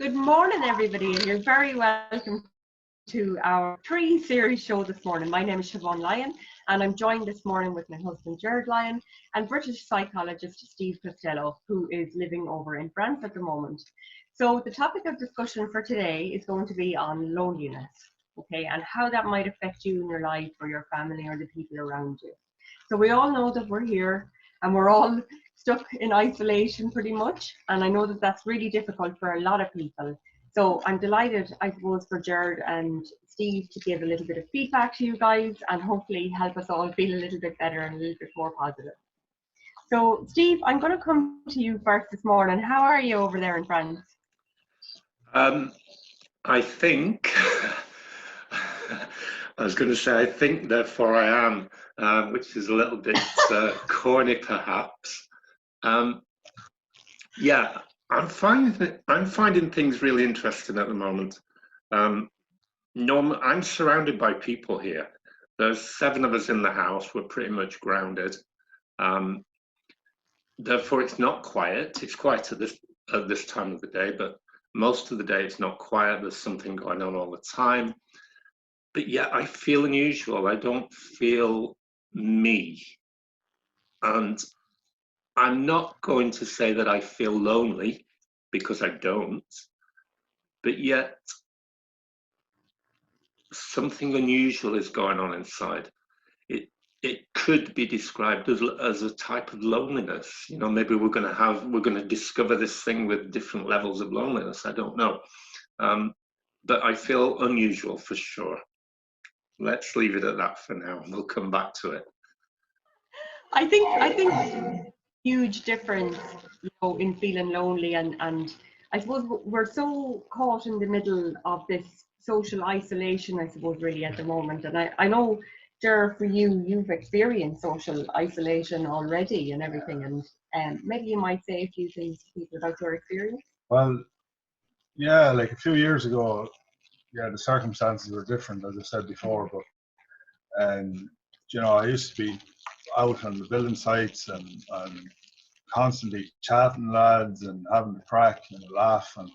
Good morning, everybody, and you're very welcome to our pre-series show this morning. My name is Siobhan Lyon, and I'm joined this morning with my husband, Jared Lyon, and British psychologist Steve Costello, who is living over in France at the moment. So the topic of discussion for today is going to be on loneliness, okay, and how that might affect you in your life or your family or the people around you. So we all know that we're here and we're all stuck in isolation pretty much. And I know that that's really difficult for a lot of people. So I'm delighted, I suppose, for Jared and Steve to give a little bit of feedback to you guys and hopefully help us all feel a little bit better and a little bit more positive. So Steve, I'm going to come to you first this morning. How are you over there in France? I think, I was going to say, I think, therefore I am, which is a little bit corny perhaps. Yeah, I'm finding things really interesting at the moment. I'm surrounded by people here. There's 7 of us in the house. We're pretty much grounded. Therefore, it's not quiet. It's quiet at this time of the day, but most of the day it's not quiet. There's something going on all the time. But yet I feel unusual. I don't feel me. And I'm not going to say that I feel lonely, because I don't. But yet something unusual is going on inside. It could be described as a type of loneliness. You know, maybe we're going to discover this thing with different levels of loneliness. I don't know. But I feel unusual for sure. Let's leave it at that for now. We'll come back to it. I think huge difference, you know, in feeling lonely and I suppose we're so caught in the middle of this social isolation, I suppose, really at the moment. And I know, Ger, for you, you've experienced social isolation already and everything, and maybe you might say a few things to people about your experience. Well, yeah, like a few years ago, yeah, the circumstances were different, as I said before, but you know, I used to be out on the building sites and constantly chatting lads and having a crack and a laugh, and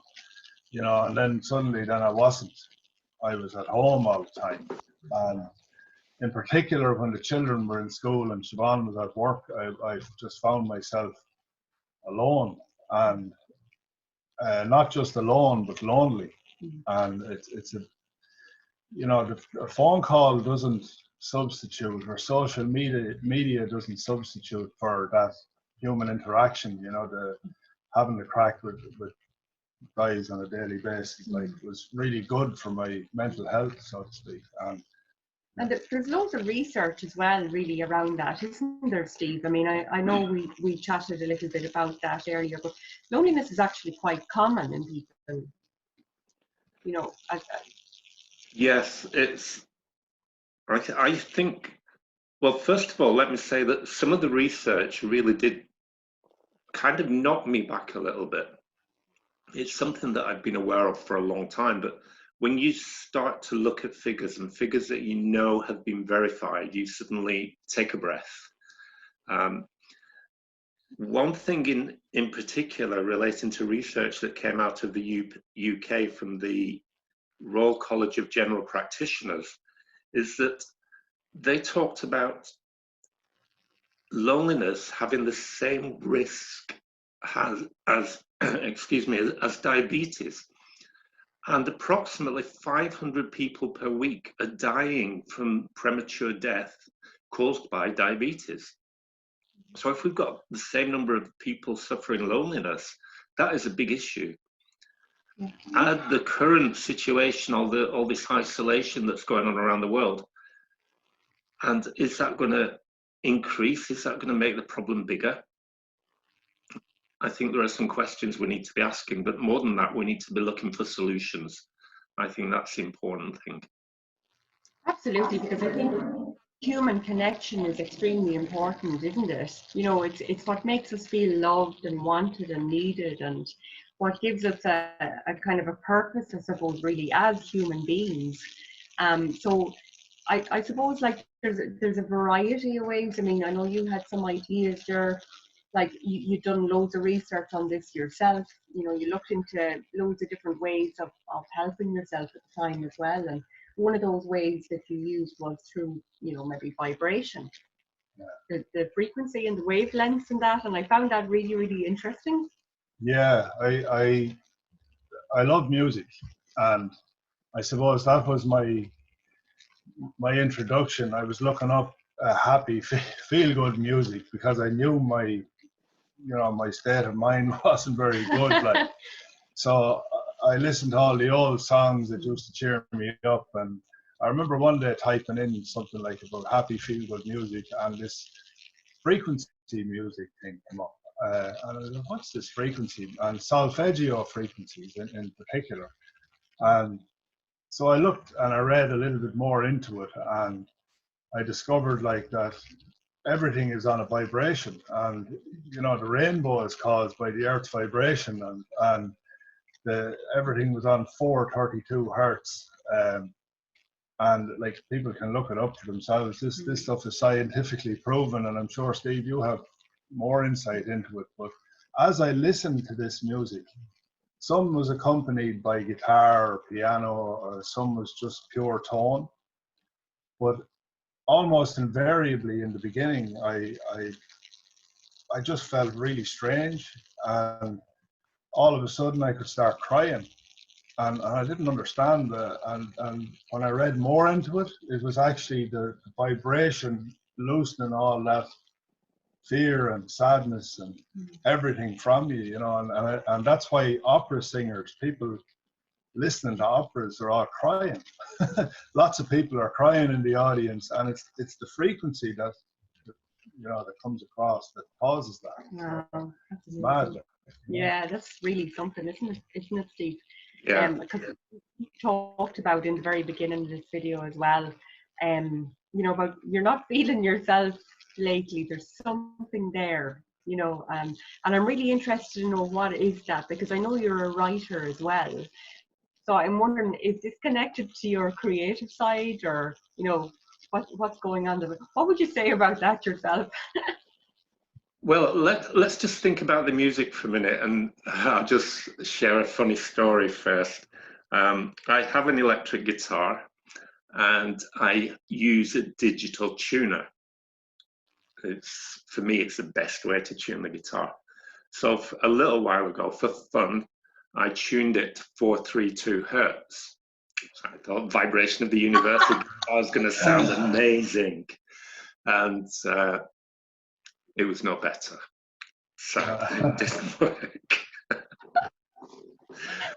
you know, and then suddenly I wasn't. I was at home all the time, and in particular when the children were in school and Siobhan was at work, I just found myself alone, and not just alone but lonely. And it's a, you know, a phone call doesn't substitute, or social media doesn't substitute for that human interaction. You know, the having the crack with guys on a daily basis, like, was really good for my mental health, so to speak. And there's loads of research as well, really, around that, isn't there, Steve? I mean, I know we chatted a little bit about that earlier, but loneliness is actually quite common in people, you know. Yes, I think, well, first of all, let me say that some of the research really did kind of knock me back a little bit. It's something that I've been aware of for a long time, but when you start to look at figures, and figures that you know have been verified, you suddenly take a breath. One thing in particular relating to research that came out of the UK from the Royal College of General Practitioners is that they talked about loneliness having the same risk as excuse me, as diabetes. And approximately 500 people per week are dying from premature death caused by diabetes. So if we've got the same number of people suffering loneliness, that is a big issue. Add the current situation, all this isolation that's going on around the world, and is that going to increase? Is that going to make the problem bigger? I think there are some questions we need to be asking, but more than that, we need to be looking for solutions. I think that's the important thing. Absolutely, because I think human connection is extremely important, isn't it? You know, it's what makes us feel loved and wanted and needed, and what gives us a kind of a purpose, I suppose, really, as human beings. So I suppose, like, there's a variety of ways. I mean, I know you had some ideas there like you've done loads of research on this yourself. You know, you looked into loads of different ways of helping yourself at the time as well. And one of those ways that you used was through, you know, maybe vibration, the frequency and the wavelengths and that. And I found that really, really interesting. Yeah, I love music, and I suppose that was my introduction. I was looking up happy, feel good music because I knew my my state of mind wasn't very good. Like, so I listened to all the old songs that used to cheer me up, and I remember one day typing in something like about happy, feel good music, and this frequency music thing came up. And I was like, what's this frequency? And solfeggio frequencies in particular. And so I looked and I read a little bit more into it, and I discovered like that everything is on a vibration, and you know the rainbow is caused by the Earth's vibration, and everything was on 432 hertz. And like people can look it up for themselves. This stuff is scientifically proven, and I'm sure Steve, you have more insight into it. But as I listened to this music, some was accompanied by guitar or piano, or some was just pure tone. But almost invariably in the beginning, I just felt really strange, and all of a sudden I could start crying. And I didn't understand that. And when I read more into it, it was actually the vibration loosening all that fear and sadness and everything from you, you know. And that's why opera singers, people listening to operas, are all crying. Lots of people are crying in the audience, and it's the frequency that that comes across that causes that. Wow, it's mad. Yeah, that's really something, isn't it, Steve? Yeah. Because you talked about in the very beginning of this video as well, about you're not feeling yourself lately. There's something there, and I'm really interested to know what is that, because I know you're a writer as well. So I'm wondering, is this connected to your creative side, or what's going on there? What would you say about that yourself? Well, let's just think about the music for a minute, and I'll just share a funny story first. I have an electric guitar, and I use a digital tuner. For me, it's the best way to tune the guitar. So a little while ago, for fun, I tuned it to 432 hertz. So I thought vibration of the universe was going to sound amazing, and it was no better. So it didn't work.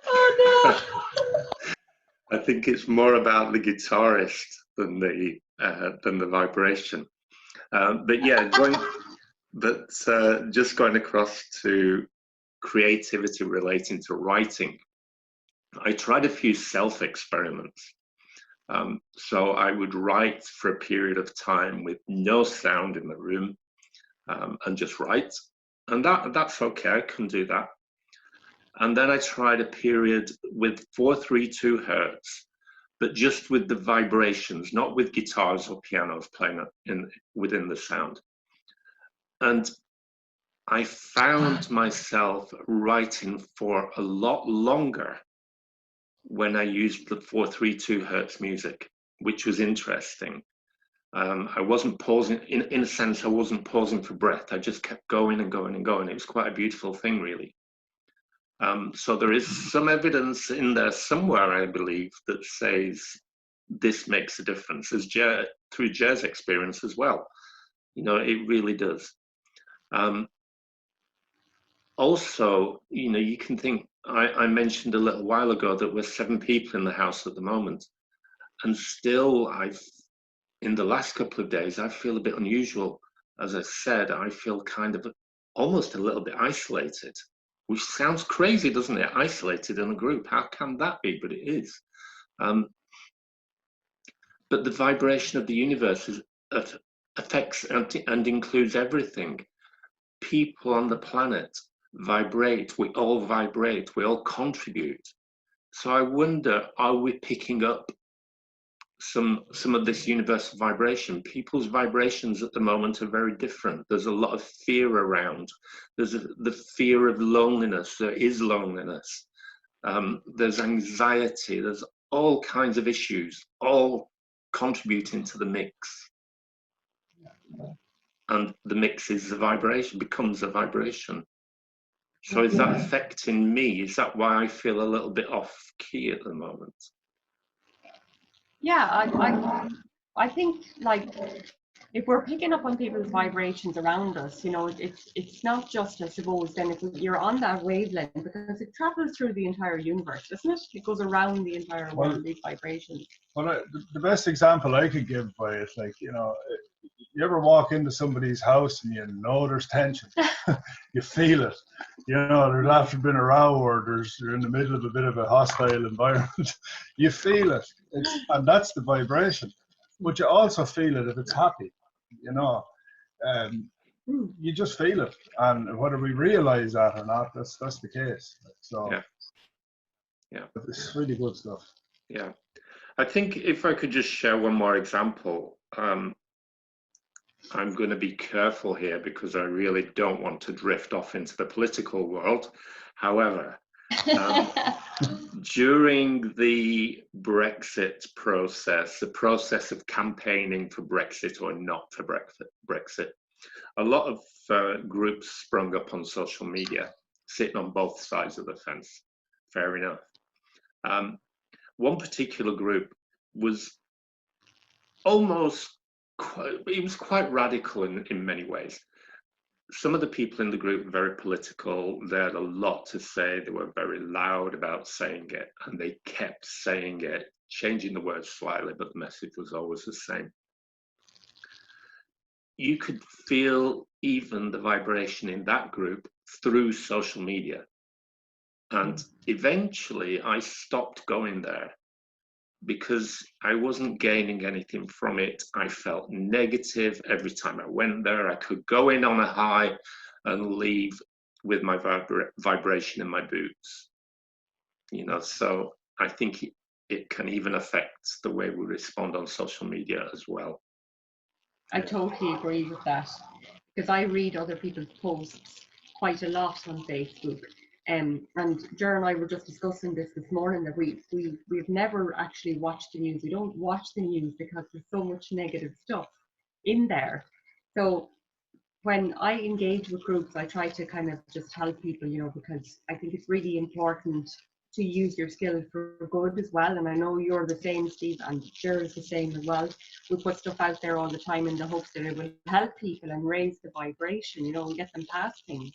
Oh no! I think it's more about the guitarist than the vibration. But yeah, just going across to creativity relating to writing, I tried a few self-experiments. So I would write for a period of time with no sound in the room, and just write, and that's okay. I can do that. And then I tried a period with 432 hertz, but just with the vibrations, not with guitars or pianos playing within the sound. And I found myself writing for a lot longer when I used the 432 hertz music, which was interesting. I wasn't pausing, in a sense, I wasn't pausing for breath. I just kept going and going and going. It was quite a beautiful thing, really. So there is some evidence in there somewhere, I believe, that says this makes a difference, through Jer's experience as well. It really does. Also, you can think, I mentioned a little while ago that we're 7 people in the house at the moment, and still in the last couple of days, I feel a bit unusual. As I said, I feel kind of almost a little bit isolated, which sounds crazy, doesn't it? Isolated in a group. How can that be? But it is. But the vibration of the universe affects and includes everything. People on the planet vibrate. We all vibrate. We all contribute. So I wonder, are we picking up some of this universal vibration. People's vibrations at the moment are very different. There's a lot of fear around. There's the fear of loneliness. There is loneliness. There's anxiety. There's all kinds of issues, all contributing to the mix. And the mix is the vibration, becomes a vibration. So is that affecting me? Is that why I feel a little bit off key at the moment? Yeah, I think, like, if we're picking up on people's vibrations around us, you know, it's not just, I suppose, then if you're on that wavelength, because it travels through the entire universe, doesn't it? It goes around the entire world, these vibrations. Well, the best example I could give by it, like, you know, you ever walk into somebody's house and you know there's tension, you feel it. You know, there's after been a row or you're in the middle of a bit of a hostile environment, you feel it. And that's the vibration. But you also feel it if it's happy, you know. You just feel it. And whether we realize that or not, that's the case. So yeah, it's really good stuff. Yeah. I think if I could just share one more example, I'm going to be careful here because I really don't want to drift off into the political world. However, during the Brexit process, the process of campaigning for Brexit or not for Brexit, a lot of groups sprung up on social media, sitting on both sides of the fence. Fair enough. One particular group was quite radical in many ways. Some of the people in the group were very political. They had a lot to say. They were very loud about saying it, and they kept saying it, changing the words slightly, but the message was always the same. You could feel even the vibration in that group through social media. And eventually I stopped going there because I wasn't gaining anything from it. I felt negative every time I went there. I could go in on a high and leave with my vibration in my boots. You know, so I think it can even affect the way we respond on social media as well. I totally agree with that, because I read other people's posts quite a lot on Facebook. And Ger and I were just discussing this morning, that we've never actually watched the news. We don't watch the news because there's so much negative stuff in there. So when I engage with groups, I try to kind of just help people, you know, because I think it's really important to use your skill for good as well. And I know you're the same, Steve, and Ger is the same as well. We put stuff out there all the time in the hopes that it will help people and raise the vibration, you know, and get them past things.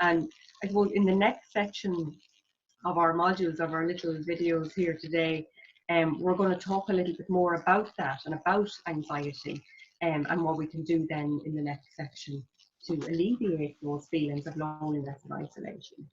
And I suppose in the next section of our modules, of our little videos here today, we're going to talk a little bit more about that and about anxiety, and what we can do then in the next section to alleviate those feelings of loneliness and isolation.